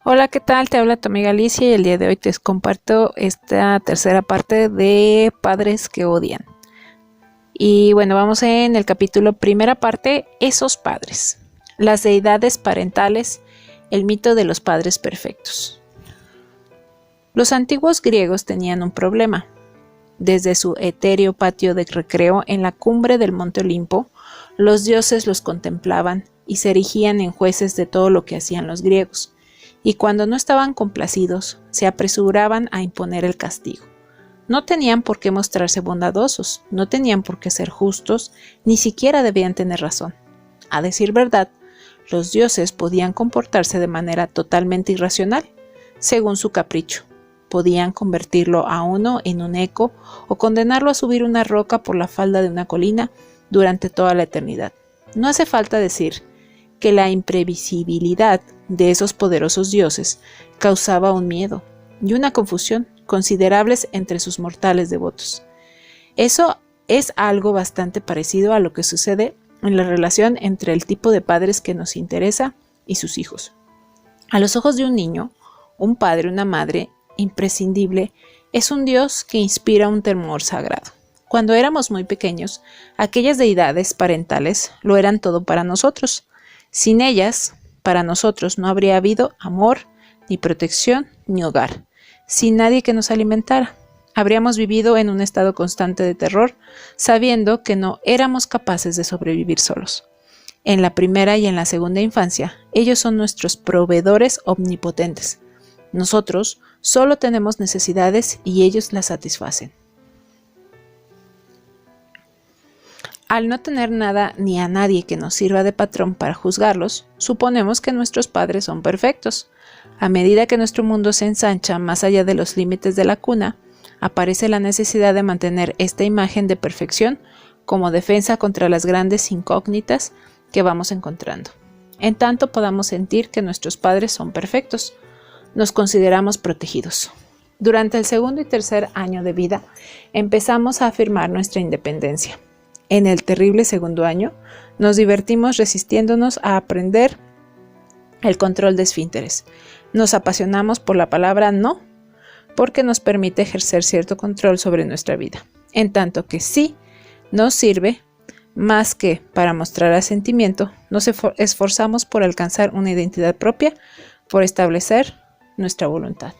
Hola, ¿qué tal? Te habla tu amiga Alicia y el día de hoy te comparto esta tercera parte de Padres que odian. Y bueno, vamos en el capítulo primera parte, esos padres. Las deidades parentales, el mito de los padres perfectos. Los antiguos griegos tenían un problema. Desde su etéreo patio de recreo en la cumbre del monte Olimpo, los dioses los contemplaban y se erigían en jueces de todo lo que hacían los griegos, y cuando no estaban complacidos, se apresuraban a imponer el castigo. No tenían por qué mostrarse bondadosos, no tenían por qué ser justos, ni siquiera debían tener razón. A decir verdad, los dioses podían comportarse de manera totalmente irracional, según su capricho. Podían convertirlo a uno en un eco o condenarlo a subir una roca por la falda de una colina durante toda la eternidad. No hace falta decir que la imprevisibilidad de esos poderosos dioses causaba un miedo y una confusión considerables entre sus mortales devotos. Eso es algo bastante parecido a lo que sucede en la relación entre el tipo de padres que nos interesa y sus hijos. A los ojos de un niño, un padre o una madre imprescindible es un Dios que inspira un temor sagrado. Cuando éramos muy pequeños, aquellas deidades parentales lo eran todo para nosotros. Sin ellas, para nosotros no habría habido amor, ni protección, ni hogar. Sin nadie que nos alimentara, habríamos vivido en un estado constante de terror, sabiendo que no éramos capaces de sobrevivir solos. En la primera y en la segunda infancia, ellos son nuestros proveedores omnipotentes. Nosotros solo tenemos necesidades y ellos las satisfacen. Al no tener nada ni a nadie que nos sirva de patrón para juzgarlos, suponemos que nuestros padres son perfectos. A medida que nuestro mundo se ensancha más allá de los límites de la cuna, aparece la necesidad de mantener esta imagen de perfección como defensa contra las grandes incógnitas que vamos encontrando. En tanto podamos sentir que nuestros padres son perfectos, nos consideramos protegidos. Durante el segundo y tercer año de vida, empezamos a afirmar nuestra independencia. En el terrible segundo año, nos divertimos resistiéndonos a aprender el control de esfínteres. Nos apasionamos por la palabra no, porque nos permite ejercer cierto control sobre nuestra vida. En tanto que sí nos sirve, más que para mostrar asentimiento, nos esforzamos por alcanzar una identidad propia, por establecer nuestra voluntad.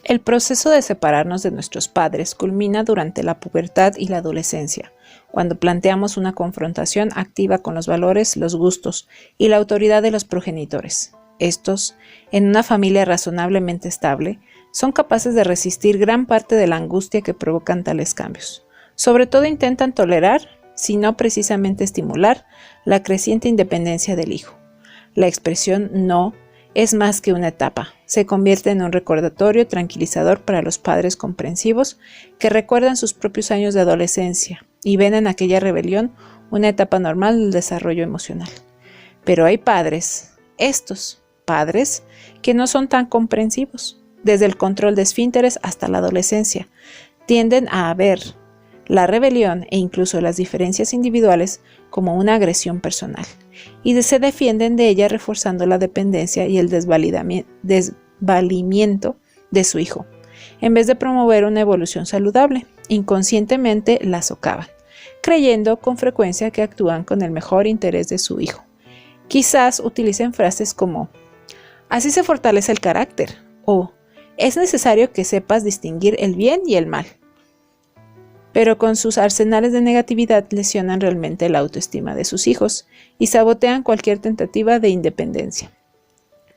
El proceso de separarnos de nuestros padres culmina durante la pubertad y la adolescencia, cuando planteamos una confrontación activa con los valores, los gustos y la autoridad de los progenitores. Estos, en una familia razonablemente estable, son capaces de resistir gran parte de la angustia que provocan tales cambios. Sobre todo intentan tolerar, si no precisamente estimular, la creciente independencia del hijo. La expresión no es más que una etapa. Se convierte en un recordatorio tranquilizador para los padres comprensivos que recuerdan sus propios años de adolescencia y ven en aquella rebelión una etapa normal del desarrollo emocional. Pero hay padres, estos padres, que no son tan comprensivos. Desde el control de esfínteres hasta la adolescencia, tienden a ver la rebelión e incluso las diferencias individuales como una agresión personal, y se defienden de ella reforzando la dependencia y el desvalimiento de su hijo. En vez de promover una evolución saludable, inconscientemente la socavan, creyendo con frecuencia que actúan con el mejor interés de su hijo. Quizás utilicen frases como «así se fortalece el carácter» o «es necesario que sepas distinguir el bien y el mal». Pero con sus arsenales de negatividad lesionan realmente la autoestima de sus hijos y sabotean cualquier tentativa de independencia.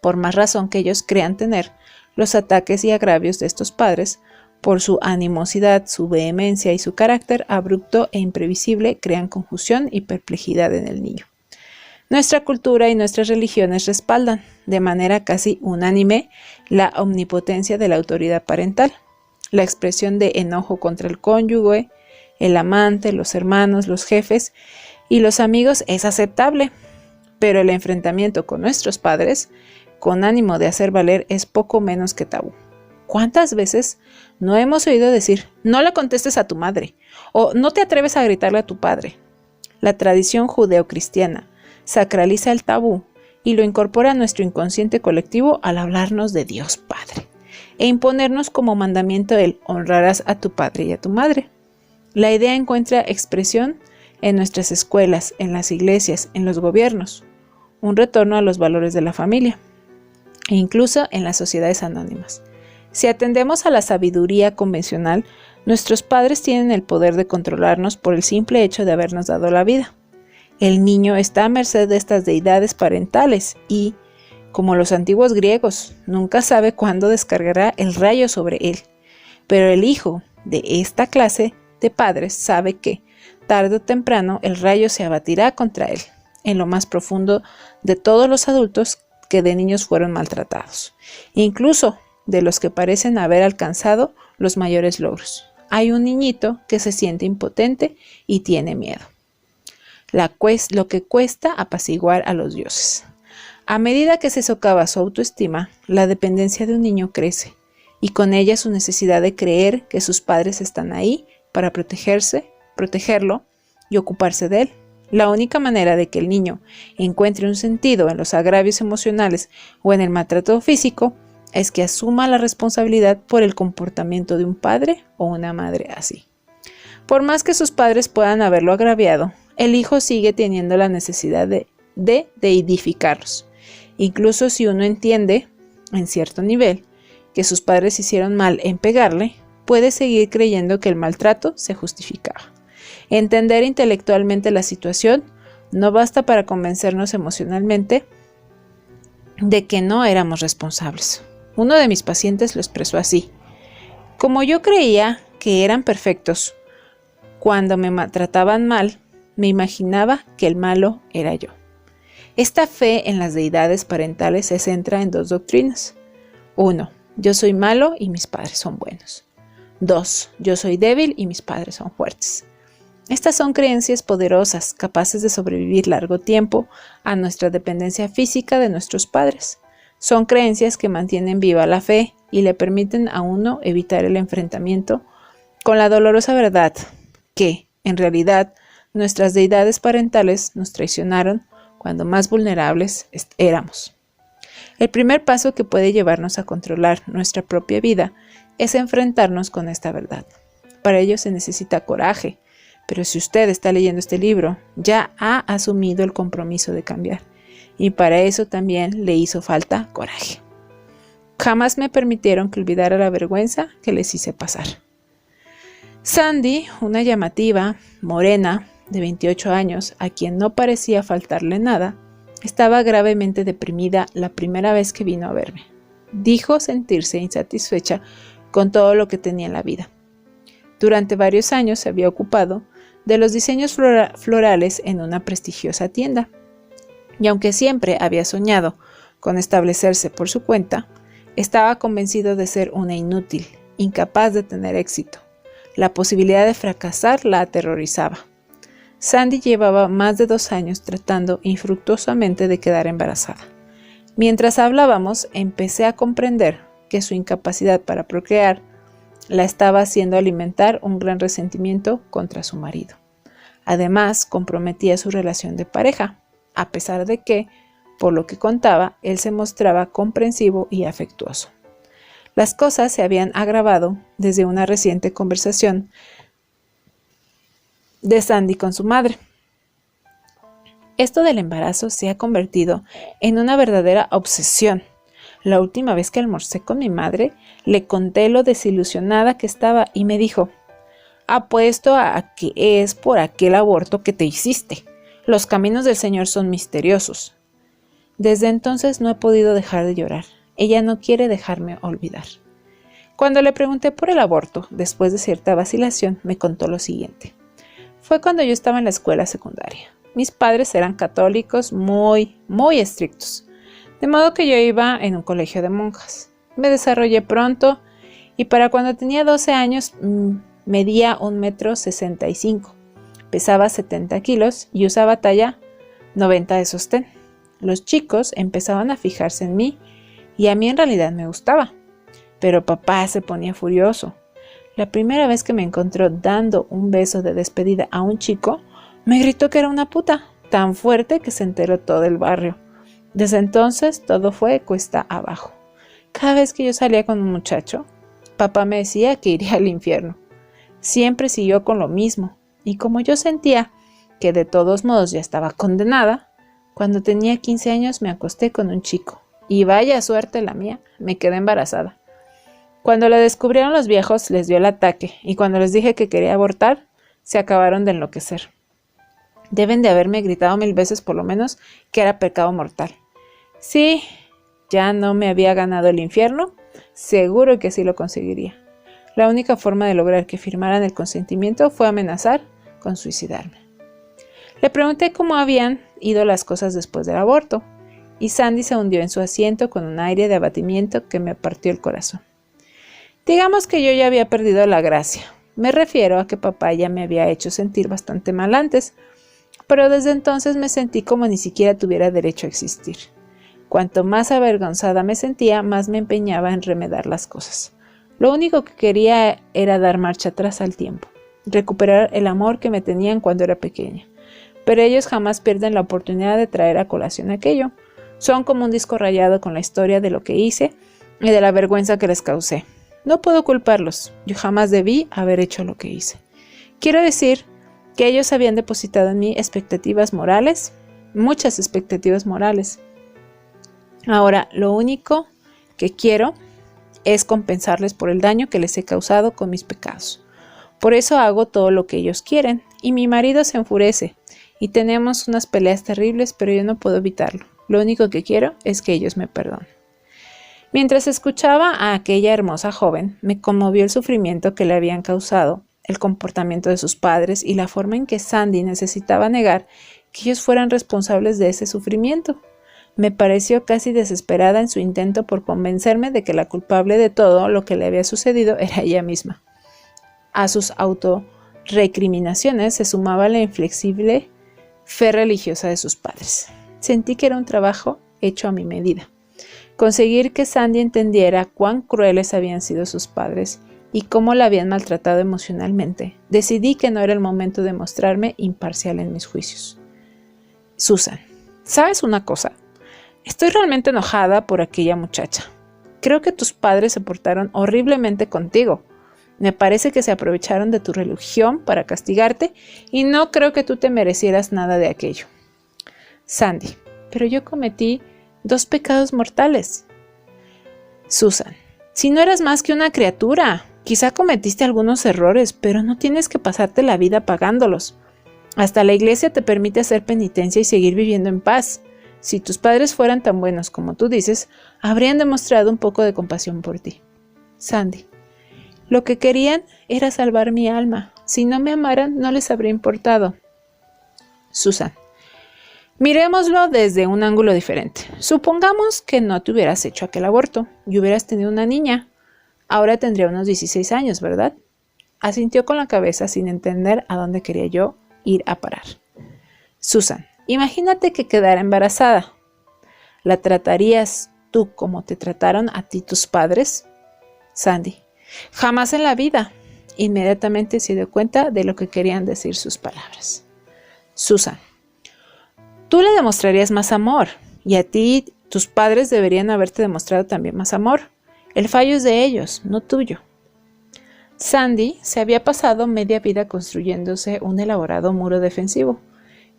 Por más razón que ellos crean tener, los ataques y agravios de estos padres, por su animosidad, su vehemencia y su carácter abrupto e imprevisible, crean confusión y perplejidad en el niño. Nuestra cultura y nuestras religiones respaldan, de manera casi unánime, la omnipotencia de la autoridad parental. La expresión de enojo contra el cónyuge, el amante, los hermanos, los jefes y los amigos es aceptable, pero el enfrentamiento con nuestros padres, con ánimo de hacer valer, es poco menos que tabú. ¿Cuántas veces no hemos oído decir, no le contestes a tu madre, o no te atreves a gritarle a tu padre? La tradición judeocristiana sacraliza el tabú y lo incorpora a nuestro inconsciente colectivo al hablarnos de Dios Padre e imponernos como mandamiento el honrarás a tu padre y a tu madre. La idea encuentra expresión en nuestras escuelas, en las iglesias, en los gobiernos, un retorno a los valores de la familia e incluso en las sociedades anónimas. Si atendemos a la sabiduría convencional, nuestros padres tienen el poder de controlarnos por el simple hecho de habernos dado la vida. El niño está a merced de estas deidades parentales y, como los antiguos griegos, nunca sabe cuándo descargará el rayo sobre él. Pero el hijo de esta clase de padres sabe que, tarde o temprano, el rayo se abatirá contra él, en lo más profundo de todos los adultos que de niños fueron maltratados, incluso de los que parecen haber alcanzado los mayores logros. Hay un niñito que se siente impotente y tiene miedo. Lo que cuesta apaciguar a los dioses. A medida que se socava su autoestima, la dependencia de un niño crece, y con ella su necesidad de creer que sus padres están ahí para protegerlo y ocuparse de él. La única manera de que el niño encuentre un sentido en los agravios emocionales o en el maltrato físico es que asuma la responsabilidad por el comportamiento de un padre o una madre así. Por más que sus padres puedan haberlo agraviado, el hijo sigue teniendo la necesidad de edificarlos. Incluso si uno entiende, en cierto nivel, que sus padres hicieron mal en pegarle, puede seguir creyendo que el maltrato se justificaba. Entender intelectualmente la situación no basta para convencernos emocionalmente de que no éramos responsables. Uno de mis pacientes lo expresó así: como yo creía que eran perfectos, cuando me trataban mal, me imaginaba que el malo era yo. Esta fe en las deidades parentales se centra en dos doctrinas. 1. Yo soy malo y mis padres son buenos. 2. Yo soy débil y mis padres son fuertes. Estas son creencias poderosas, capaces de sobrevivir largo tiempo a nuestra dependencia física de nuestros padres. Son creencias que mantienen viva la fe y le permiten a uno evitar el enfrentamiento con la dolorosa verdad que, en realidad, nuestras deidades parentales nos traicionaron cuando más vulnerables éramos. El primer paso que puede llevarnos a controlar nuestra propia vida es enfrentarnos con esta verdad. Para ello se necesita coraje, pero si usted está leyendo este libro, ya ha asumido el compromiso de cambiar, y para eso también le hizo falta coraje. Jamás me permitieron que olvidara la vergüenza que les hice pasar. Sandy, una llamativa, morena, de 28 años, a quien no parecía faltarle nada, estaba gravemente deprimida la primera vez que vino a verme. Dijo sentirse insatisfecha con todo lo que tenía en la vida. Durante varios años se había ocupado de los diseños florales en una prestigiosa tienda, y aunque siempre había soñado con establecerse por su cuenta, estaba convencido de ser una inútil, incapaz de tener éxito. La posibilidad de fracasar la aterrorizaba. Sandy llevaba más de 2 años tratando infructuosamente de quedar embarazada. Mientras hablábamos, empecé a comprender que su incapacidad para procrear la estaba haciendo alimentar un gran resentimiento contra su marido. Además, comprometía su relación de pareja, a pesar de que, por lo que contaba, él se mostraba comprensivo y afectuoso. Las cosas se habían agravado desde una reciente conversación de Sandy con su madre. Esto del embarazo se ha convertido en una verdadera obsesión. La última vez que almorcé con mi madre, le conté lo desilusionada que estaba y me dijo: apuesto a que es por aquel aborto que te hiciste. Los caminos del Señor son misteriosos. Desde entonces no he podido dejar de llorar. Ella no quiere dejarme olvidar. Cuando le pregunté por el aborto, después de cierta vacilación, me contó lo siguiente. Fue cuando yo estaba en la escuela secundaria. Mis padres eran católicos muy estrictos, de modo que yo iba en un colegio de monjas. Me desarrollé pronto y para cuando tenía 12 años medía 1,65 m, pesaba 70 kilos y usaba talla 90 de sostén. Los chicos empezaban a fijarse en mí y a mí en realidad me gustaba, pero papá se ponía furioso. La primera vez que me encontró dando un beso de despedida a un chico, me gritó que era una puta, tan fuerte que se enteró todo el barrio. Desde entonces todo fue cuesta abajo. Cada vez que yo salía con un muchacho, papá me decía que iría al infierno. Siempre siguió con lo mismo, y como yo sentía que de todos modos ya estaba condenada, cuando tenía 15 años me acosté con un chico, y vaya suerte la mía, me quedé embarazada. Cuando la descubrieron los viejos les dio el ataque, y cuando les dije que quería abortar, se acabaron de enloquecer. Deben de haberme gritado 1000 veces por lo menos que era pecado mortal. Sí, ya no me había ganado el infierno, seguro que sí lo conseguiría. La única forma de lograr que firmaran el consentimiento fue amenazar con suicidarme. Le pregunté cómo habían ido las cosas después del aborto, y Sandy se hundió en su asiento con un aire de abatimiento que me partió el corazón. Digamos que yo ya había perdido la gracia. Me refiero a que papá ya me había hecho sentir bastante mal antes, pero desde entonces me sentí como ni siquiera tuviera derecho a existir. Cuanto más avergonzada me sentía, más me empeñaba en remediar las cosas. Lo único que quería era dar marcha atrás al tiempo, recuperar el amor que me tenían cuando era pequeña. Pero ellos jamás pierden la oportunidad de traer a colación aquello. Son como un disco rayado con la historia de lo que hice y de la vergüenza que les causé. No puedo culparlos, yo jamás debí haber hecho lo que hice. Quiero decir que ellos habían depositado en mí expectativas morales, muchas expectativas morales. Ahora, lo único que quiero es compensarles por el daño que les he causado con mis pecados. Por eso hago todo lo que ellos quieren, y mi marido se enfurece, y tenemos unas peleas terribles, pero yo no puedo evitarlo. Lo único que quiero es que ellos me perdonen. Mientras escuchaba a aquella hermosa joven, me conmovió el sufrimiento que le habían causado, el comportamiento de sus padres y la forma en que Sandy necesitaba negar que ellos fueran responsables de ese sufrimiento. Me pareció casi desesperada en su intento por convencerme de que la culpable de todo lo que le había sucedido era ella misma. A sus autorrecriminaciones se sumaba la inflexible fe religiosa de sus padres. Sentí que era un trabajo hecho a mi medida. Conseguir que Sandy entendiera cuán crueles habían sido sus padres y cómo la habían maltratado emocionalmente. Decidí que no era el momento de mostrarme imparcial en mis juicios. Susan, ¿sabes una cosa? Estoy realmente enojada por aquella muchacha. Creo que tus padres se portaron horriblemente contigo. Me parece que se aprovecharon de tu religión para castigarte y no creo que tú te merecieras nada de aquello. Sandy, pero yo cometí 2 pecados mortales. Susan, si no eras más que una criatura, quizá cometiste algunos errores, pero no tienes que pasarte la vida pagándolos. Hasta la iglesia te permite hacer penitencia y seguir viviendo en paz. Si tus padres fueran tan buenos como tú dices, habrían demostrado un poco de compasión por ti. Sandy, lo que querían era salvar mi alma. Si no me amaran, no les habría importado. Susan, miremoslo desde un ángulo diferente. Supongamos que no te hubieras hecho aquel aborto y hubieras tenido una niña. Ahora tendría unos 16 años, ¿verdad? Asintió con la cabeza sin entender a dónde quería yo ir a parar. Susan, imagínate que quedara embarazada. ¿La tratarías tú como te trataron a ti tus padres? Sandy, jamás en la vida. Inmediatamente se dio cuenta de lo que querían decir sus palabras. Susan, tú le demostrarías más amor, y a ti tus padres deberían haberte demostrado también más amor. El fallo es de ellos, no tuyo. Sandy se había pasado media vida construyéndose un elaborado muro defensivo.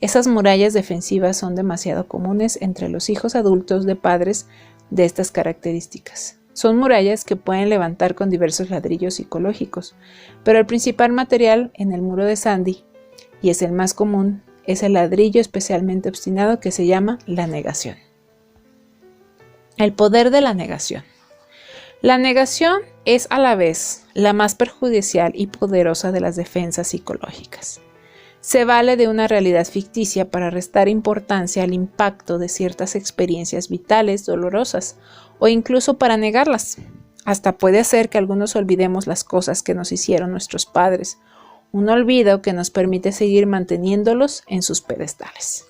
Esas murallas defensivas son demasiado comunes entre los hijos adultos de padres de estas características. Son murallas que pueden levantar con diversos ladrillos psicológicos, pero el principal material en el muro de Sandy, y es el más común, es el ladrillo especialmente obstinado que se llama la negación. El poder de la negación. La negación es a la vez la más perjudicial y poderosa de las defensas psicológicas. Se vale de una realidad ficticia para restar importancia al impacto de ciertas experiencias vitales dolorosas o incluso para negarlas. Hasta puede hacer que algunos olvidemos las cosas que nos hicieron nuestros padres, un olvido que nos permite seguir manteniéndolos en sus pedestales.